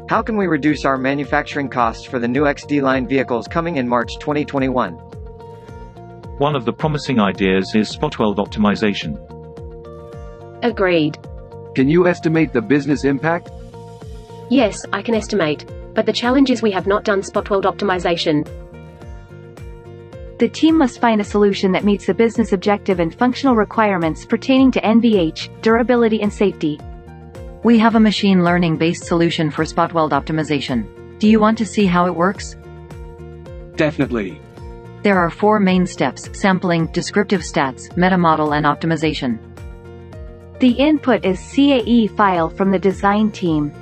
How can we reduce our manufacturing costs for the new XD line vehicles coming in March 2021? One of the promising ideas is spot weld optimization. Agreed. Can you estimate the business impact? Yes, I can estimate. But the challenge is we have not done spot weld optimization. The team must find a solution that meets the business objective and functional requirements pertaining to NVH, durability and safety. We have a machine learning-based solution for spot weld optimization. Do you want to see how it works? Definitely. There are 4 main steps: sampling, descriptive stats, meta-model and optimization. The input is CAE file from the design team.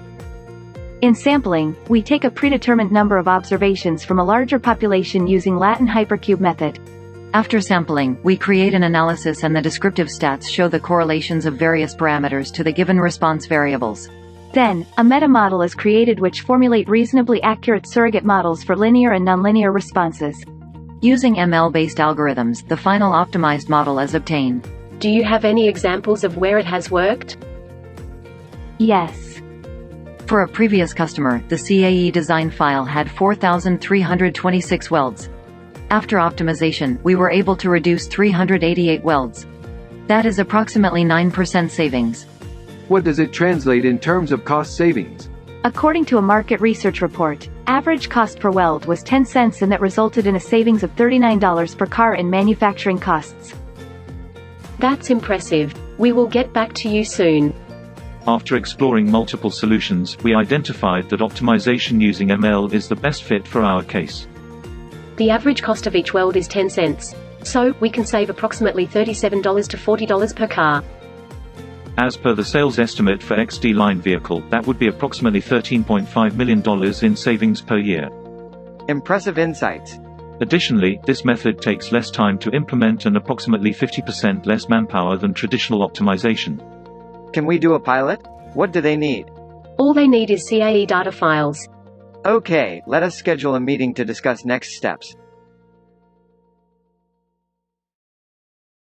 In sampling, we take a predetermined number of observations from a larger population using Latin hypercube method. After sampling, we create an analysis and the descriptive stats show the correlations of various parameters to the given response variables. Then, a meta-model is created which formulate reasonably accurate surrogate models for linear and nonlinear responses. Using ML-based algorithms, the final optimized model is obtained. Do you have any examples of where it has worked? Yes. For a previous customer, the CAE design file had 4,326 welds. After optimization, we were able to reduce 388 welds. That is approximately 9% savings. What does it translate in terms of cost savings? According to a market research report, average cost per weld was 10 cents and that resulted in a savings of $39 per car in manufacturing costs. That's impressive. We will get back to you soon. After exploring multiple solutions, we identified that optimization using ML is the best fit for our case. The average cost of each weld is 10 cents. So, we can save approximately $37 to $40 per car. As per the sales estimate for XD line vehicle, that would be approximately $13.5 million in savings per year. Impressive insights. Additionally, this method takes less time to implement and approximately 50% less manpower than traditional optimization. Can we do a pilot? What do they need? All they need is CAE data files. Okay, let us schedule a meeting to discuss next steps.